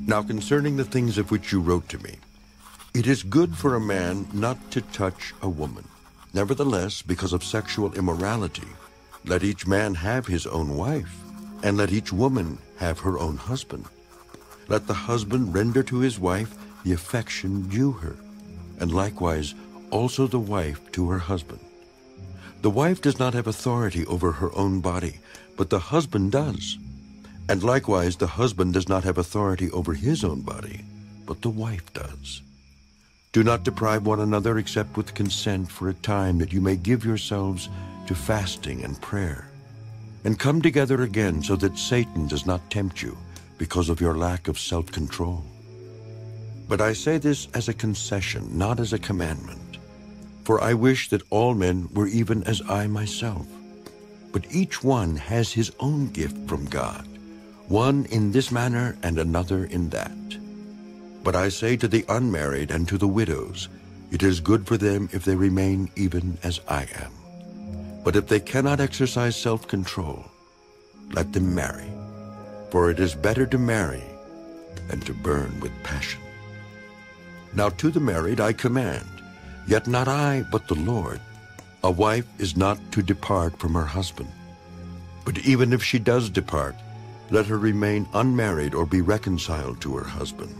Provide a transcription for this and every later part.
Now concerning the things of which you wrote to me, it is good for a man not to touch a woman. Nevertheless, because of sexual immorality, let each man have his own wife, and let each woman have her own husband. Let the husband render to his wife the affection due her, and likewise also the wife to her husband. The wife does not have authority over her own body, but the husband does. And likewise the husband does not have authority over his own body, but the wife does. Do not deprive one another except with consent for a time, that you may give yourselves to fasting and prayer, and come together again so that Satan does not tempt you because of your lack of self-control. But I say this as a concession, not as a commandment. For I wish that all men were even as I myself. But each one has his own gift from God, one in this manner and another in that. But I say to the unmarried and to the widows, it is good for them if they remain even as I am. But if they cannot exercise self-control, let them marry. For it is better to marry than to burn with passion. Now to the married I command, yet not I, but the Lord, a wife is not to depart from her husband. But even if she does depart, let her remain unmarried or be reconciled to her husband.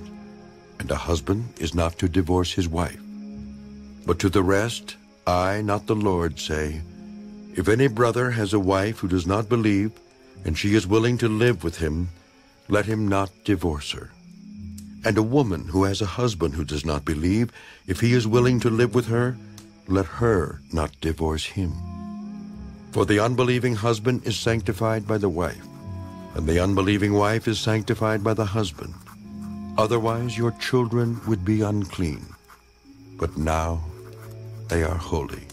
And a husband is not to divorce his wife. But to the rest, I, not the Lord, say, if any brother has a wife who does not believe, and she is willing to live with him, let him not divorce her. And a woman who has a husband who does not believe, if he is willing to live with her, let her not divorce him. For the unbelieving husband is sanctified by the wife, and the unbelieving wife is sanctified by the husband. Otherwise your children would be unclean, but now they are holy.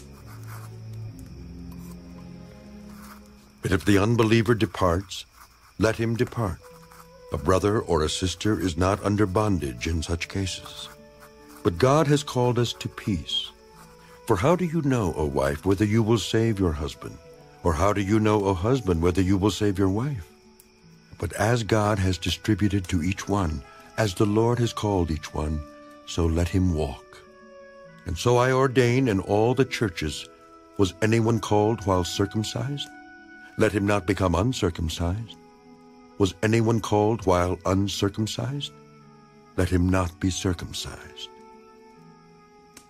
But if the unbeliever departs, let him depart. A brother or a sister is not under bondage in such cases. But God has called us to peace. For how do you know, O wife, whether you will save your husband? Or how do you know, O husband, whether you will save your wife? But as God has distributed to each one, as the Lord has called each one, so let him walk. And so I ordain in all the churches, was anyone called while circumcised? Let him not become uncircumcised. Was anyone called while uncircumcised? Let him not be circumcised.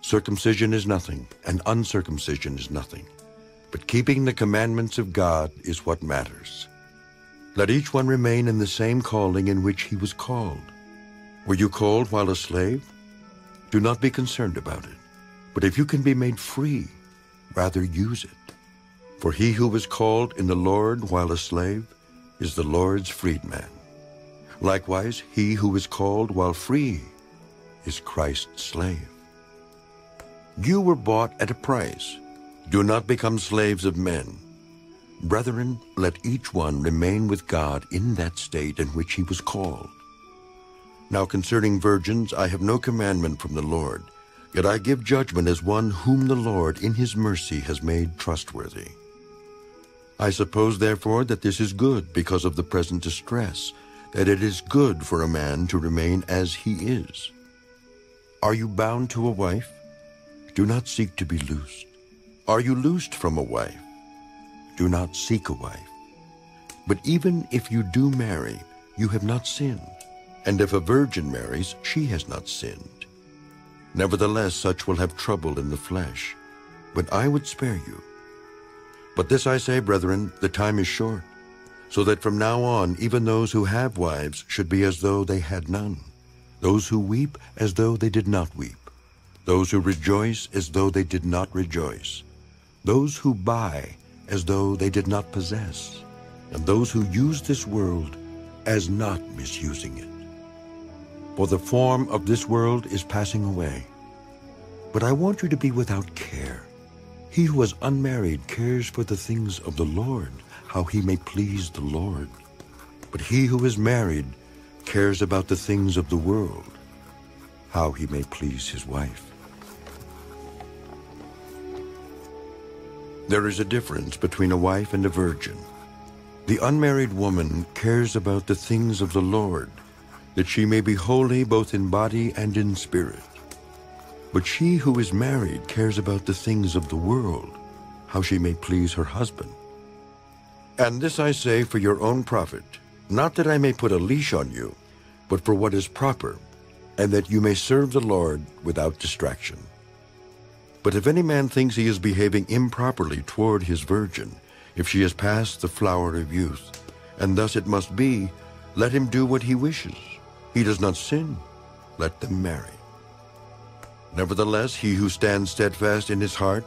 Circumcision is nothing, and uncircumcision is nothing, but keeping the commandments of God is what matters. Let each one remain in the same calling in which he was called. Were you called while a slave? Do not be concerned about it, but if you can be made free, rather use it. For he who was called in the Lord while a slave is the Lord's freedman. Likewise, he who is called while free is Christ's slave. You were bought at a price. Do not become slaves of men. Brethren, let each one remain with God in that state in which he was called. Now concerning virgins, I have no commandment from the Lord, yet I give judgment as one whom the Lord in his mercy has made trustworthy. I suppose, therefore, that this is good because of the present distress, that it is good for a man to remain as he is. Are you bound to a wife? Do not seek to be loosed. Are you loosed from a wife? Do not seek a wife. But even if you do marry, you have not sinned. And if a virgin marries, she has not sinned. Nevertheless, such will have trouble in the flesh, but I would spare you. But this I say, brethren, the time is short, so that from now on even those who have wives should be as though they had none, those who weep as though they did not weep, those who rejoice as though they did not rejoice, those who buy as though they did not possess, and those who use this world as not misusing it. For the form of this world is passing away. But I want you to be without care. He who is unmarried cares for the things of the Lord, how he may please the Lord. But he who is married cares about the things of the world, how he may please his wife. There is a difference between a wife and a virgin. The unmarried woman cares about the things of the Lord, that she may be holy both in body and in spirit. But she who is married cares about the things of the world, how she may please her husband. And this I say for your own profit, not that I may put a leash on you, but for what is proper, and that you may serve the Lord without distraction. But if any man thinks he is behaving improperly toward his virgin, if she has passed the flower of youth, and thus it must be, let him do what he wishes. He does not sin, let them marry. Nevertheless, he who stands steadfast in his heart,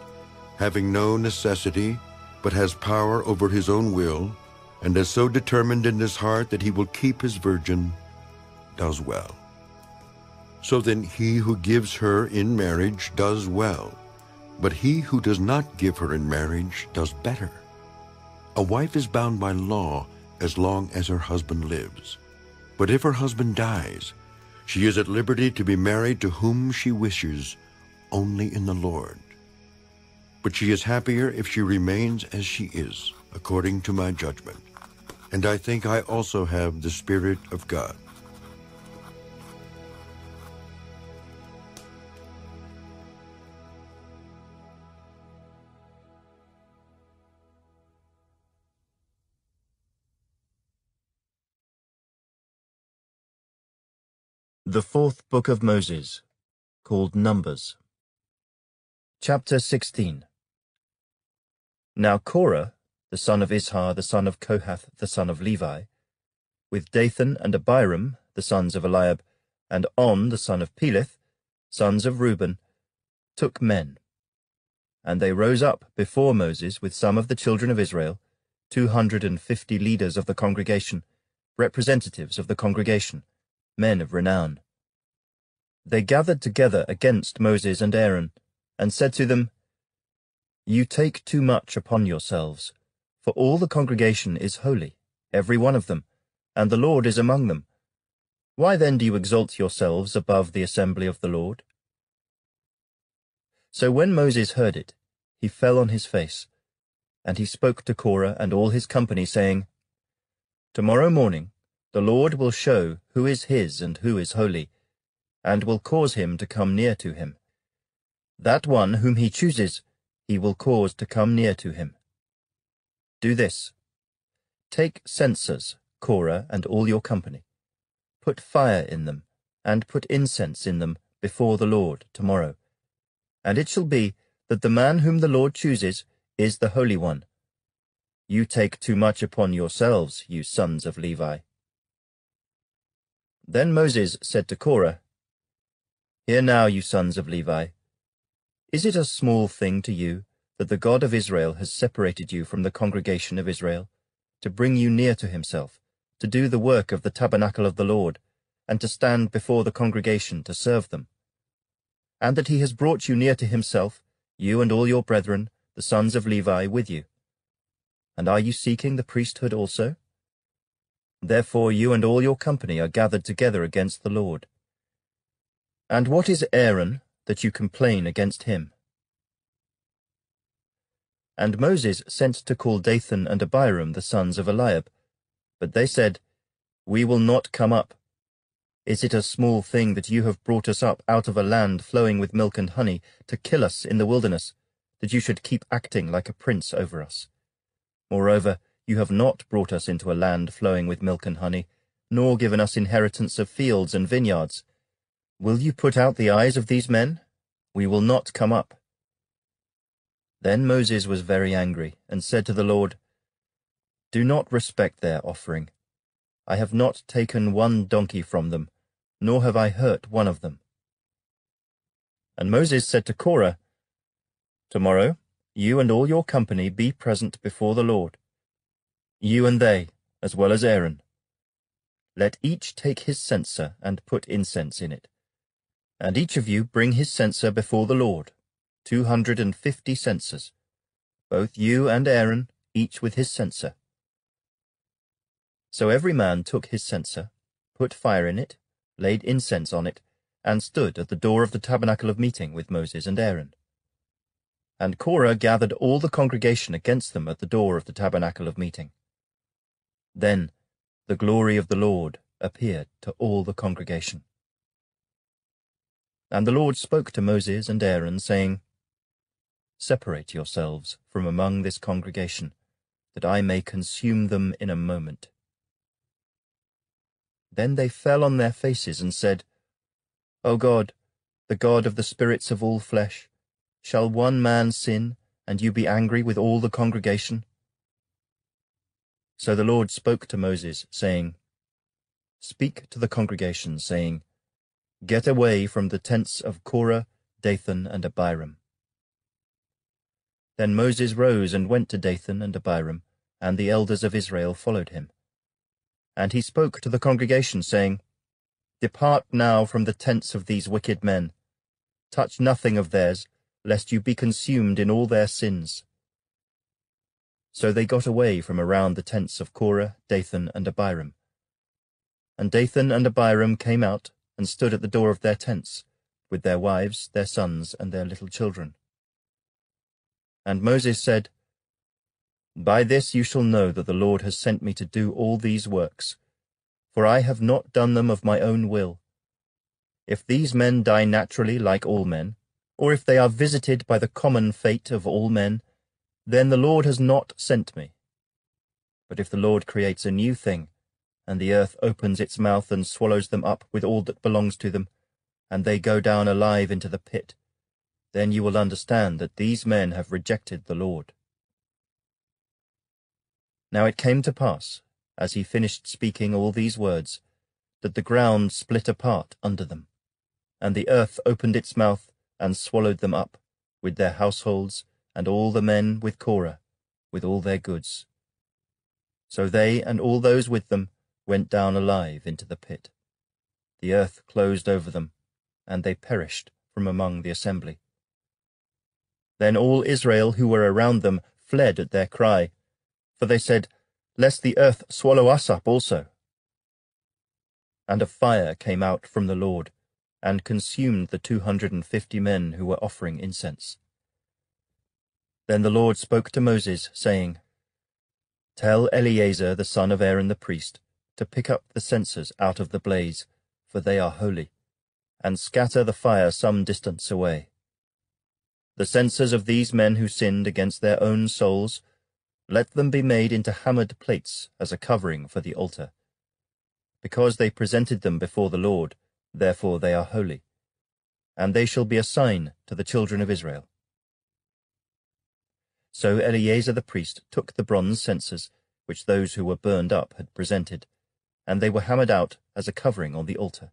having no necessity, but has power over his own will, and is so determined in his heart that he will keep his virgin, does well. So then he who gives her in marriage does well, but he who does not give her in marriage does better. A wife is bound by law as long as her husband lives. But if her husband dies, she is at liberty to be married to whom she wishes, only in the Lord. But she is happier if she remains as she is, according to my judgment. And I think I also have the Spirit of God. The fourth book of Moses, called Numbers. Chapter 16. Now Korah, the son of Ishar, the son of Kohath, the son of Levi, with Dathan and Abiram, the sons of Eliab, and On, the son of Peleth, sons of Reuben, took men. And they rose up before Moses with some of the children of Israel, 250 leaders of the congregation, representatives of the congregation, men of renown. They gathered together against Moses and Aaron, and said to them, You take too much upon yourselves, for all the congregation is holy, every one of them, and the Lord is among them. Why then do you exalt yourselves above the assembly of the Lord? So when Moses heard it, he fell on his face, and he spoke to Korah and all his company, saying, Tomorrow morning the Lord will show who is his and who is holy, and will cause him to come near to him. That one whom he chooses, he will cause to come near to him. Do this. Take censers, Korah and all your company. Put fire in them, and put incense in them before the Lord tomorrow. And it shall be that the man whom the Lord chooses is the Holy One. You take too much upon yourselves, you sons of Levi. Then Moses said to Korah, Hear now, you sons of Levi. Is it a small thing to you that the God of Israel has separated you from the congregation of Israel, to bring you near to himself, to do the work of the tabernacle of the Lord, and to stand before the congregation to serve them? And that he has brought you near to himself, you and all your brethren, the sons of Levi, with you? And are you seeking the priesthood also? Therefore you and all your company are gathered together against the Lord. And what is Aaron, that you complain against him? And Moses sent to call Dathan and Abiram, the sons of Eliab. But they said, We will not come up. Is it a small thing that you have brought us up out of a land flowing with milk and honey, to kill us in the wilderness, that you should keep acting like a prince over us? Moreover, you have not brought us into a land flowing with milk and honey, nor given us inheritance of fields and vineyards. Will you put out the eyes of these men? We will not come up. Then Moses was very angry, and said to the Lord, Do not respect their offering. I have not taken one donkey from them, nor have I hurt one of them. And Moses said to Korah, Tomorrow you and all your company be present before the Lord, you and they, as well as Aaron. Let each take his censer and put incense in it. And each of you bring his censer before the Lord, 250 censers, both you and Aaron, each with his censer. So every man took his censer, put fire in it, laid incense on it, and stood at the door of the tabernacle of meeting with Moses and Aaron. And Korah gathered all the congregation against them at the door of the tabernacle of meeting. Then the glory of the Lord appeared to all the congregation. And the Lord spoke to Moses and Aaron, saying, Separate yourselves from among this congregation, that I may consume them in a moment. Then they fell on their faces and said, O God, the God of the spirits of all flesh, shall one man sin, and you be angry with all the congregation? So the Lord spoke to Moses, saying, Speak to the congregation, saying, Get away from the tents of Korah, Dathan, and Abiram. Then Moses rose and went to Dathan and Abiram, and the elders of Israel followed him. And he spoke to the congregation, saying, Depart now from the tents of these wicked men. Touch nothing of theirs, lest you be consumed in all their sins. So they got away from around the tents of Korah, Dathan, and Abiram. And Dathan and Abiram came out and stood at the door of their tents, with their wives, their sons, and their little children. And Moses said, By this you shall know that the Lord has sent me to do all these works, for I have not done them of my own will. If these men die naturally like all men, or if they are visited by the common fate of all men, then the Lord has not sent me. But if the Lord creates a new thing, and the earth opens its mouth and swallows them up with all that belongs to them, and they go down alive into the pit, then you will understand that these men have rejected the Lord. Now it came to pass, as he finished speaking all these words, that the ground split apart under them, and the earth opened its mouth and swallowed them up, with their households, and all the men with Korah, with all their goods. So they and all those with them went down alive into the pit. The earth closed over them, and they perished from among the assembly. Then all Israel who were around them fled at their cry, for they said, Lest the earth swallow us up also. And a fire came out from the Lord, and consumed the 250 men who were offering incense. Then the Lord spoke to Moses, saying, Tell Eleazar the son of Aaron the priest to pick up the censers out of the blaze, for they are holy, and scatter the fire some distance away. The censers of these men who sinned against their own souls, let them be made into hammered plates as a covering for the altar. Because they presented them before the Lord, therefore they are holy, and they shall be a sign to the children of Israel. So Eleazar the priest took the bronze censers, which those who were burned up had presented, and they were hammered out as a covering on the altar,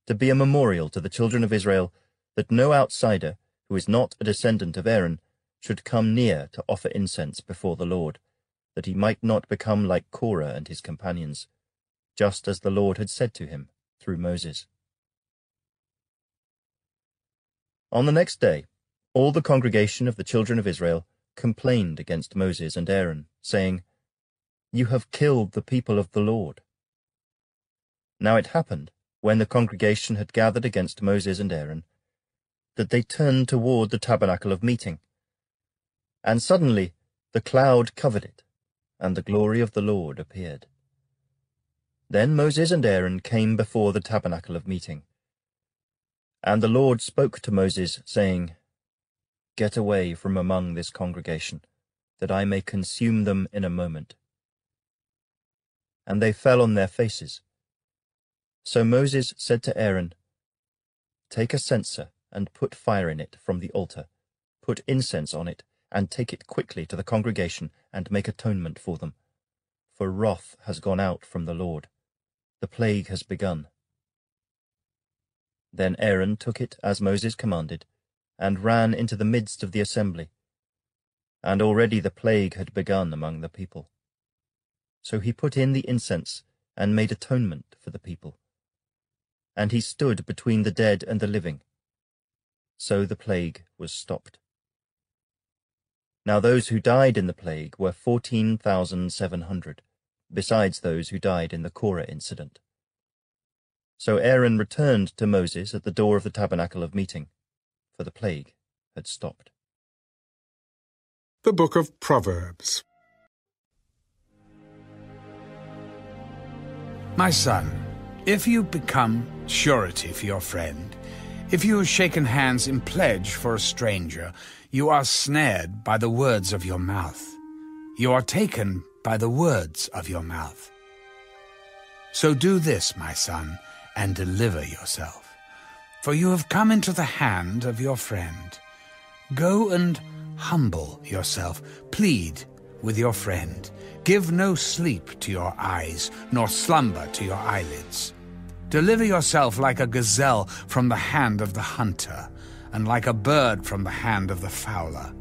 to be a memorial to the children of Israel, that no outsider, who is not a descendant of Aaron, should come near to offer incense before the Lord, that he might not become like Korah and his companions, just as the Lord had said to him through Moses. On the next day, all the congregation of the children of Israel complained against Moses and Aaron, saying, You have killed the people of the Lord. Now it happened, when the congregation had gathered against Moses and Aaron, that they turned toward the tabernacle of meeting. And suddenly the cloud covered it, and the glory of the Lord appeared. Then Moses and Aaron came before the tabernacle of meeting. And the Lord spoke to Moses, saying, Get away from among this congregation, that I may consume them in a moment. And they fell on their faces. So Moses said to Aaron, Take a censer and put fire in it from the altar, put incense on it, and take it quickly to the congregation and make atonement for them. For wrath has gone out from the Lord. The plague has begun. Then Aaron took it as Moses commanded, and ran into the midst of the assembly. And already the plague had begun among the people. So he put in the incense and made atonement for the people. And he stood between the dead and the living. So the plague was stopped. Now those who died in the plague were 14,700, besides those who died in the Korah incident. So Aaron returned to Moses at the door of the tabernacle of meeting, for the plague had stopped. The Book of Proverbs. My son, If you become surety for your friend, if you have shaken hands in pledge for a stranger, you are snared by the words of your mouth. You are taken by the words of your mouth. So do this, my son, and deliver yourself, for you have come into the hand of your friend. Go and humble yourself, plead with your friend. Give no sleep to your eyes, nor slumber to your eyelids. Deliver yourself like a gazelle from the hand of the hunter, and like a bird from the hand of the fowler.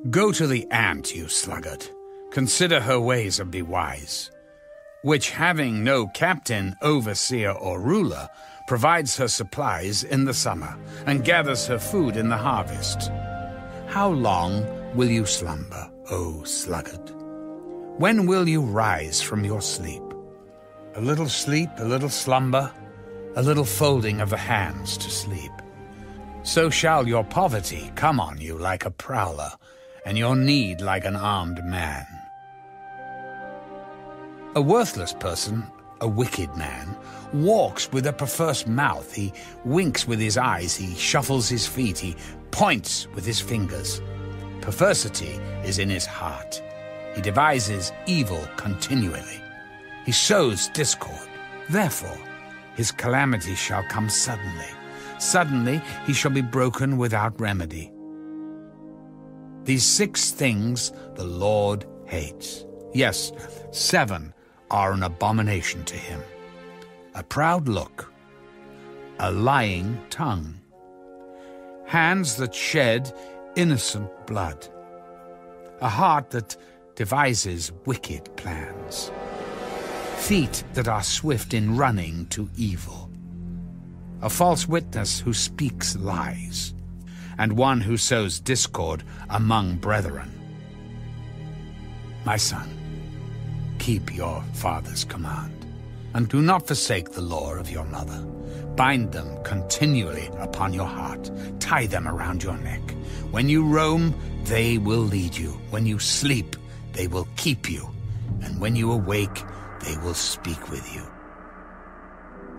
Go to the ant, you sluggard. Consider her ways and be wise, which, having no captain, overseer, or ruler, provides her supplies in the summer, and gathers her food in the harvest. How long will you slumber, O sluggard? When will you rise from your sleep? A little sleep, a little slumber, a little folding of the hands to sleep. So shall your poverty come on you like a prowler, and your need like an armed man. A worthless person, a wicked man, walks with a perverse mouth. He winks with his eyes, he shuffles his feet, he points with his fingers. Perversity is in his heart. He devises evil continually. He sows discord. Therefore, his calamity shall come suddenly. Suddenly he shall be broken without remedy. These 6 things the Lord hates. Yes, 7 are an abomination to him: a proud look, a lying tongue, hands that shed innocent blood, a heart that devises wicked plans, feet that are swift in running to evil, a false witness who speaks lies, and one who sows discord among brethren. My son, keep your father's command, and do not forsake the law of your mother. Bind them continually upon your heart. Tie them around your neck. When you roam, they will lead you. When you sleep, they will keep you. And when you awake, they will speak with you.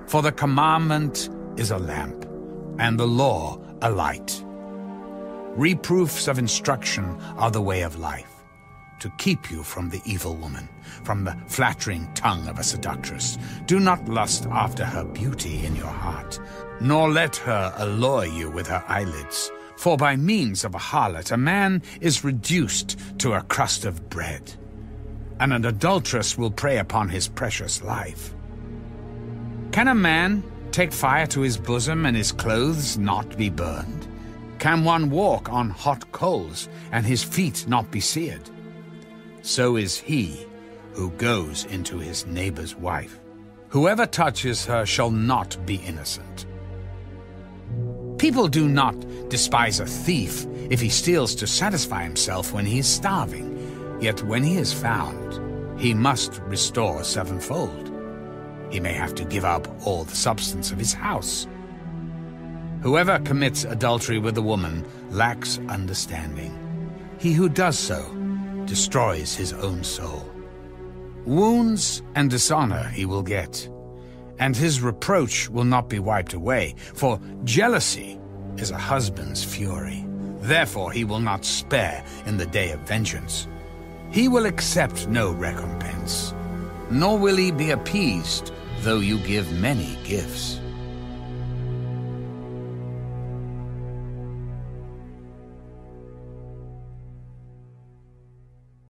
For the commandment is a lamp, and the law a light. Reproofs of instruction are the way of life, to keep you from the evil woman, from the flattering tongue of a seductress. Do not lust after her beauty in your heart, nor let her allure you with her eyelids. For by means of a harlot a man is reduced to a crust of bread, and an adulteress will prey upon his precious life. Can a man take fire to his bosom and his clothes not be burned? Can one walk on hot coals and his feet not be seared? So is he who goes into his neighbor's wife. Whoever touches her shall not be innocent. People do not despise a thief if he steals to satisfy himself when he is starving. Yet when he is found, he must restore 7-fold. He may have to give up all the substance of his house. Whoever commits adultery with a woman lacks understanding. He who does so destroys his own soul. Wounds and dishonor he will get, and his reproach will not be wiped away, for jealousy is a husband's fury. Therefore he will not spare in the day of vengeance. He will accept no recompense, nor will he be appeased, though you give many gifts.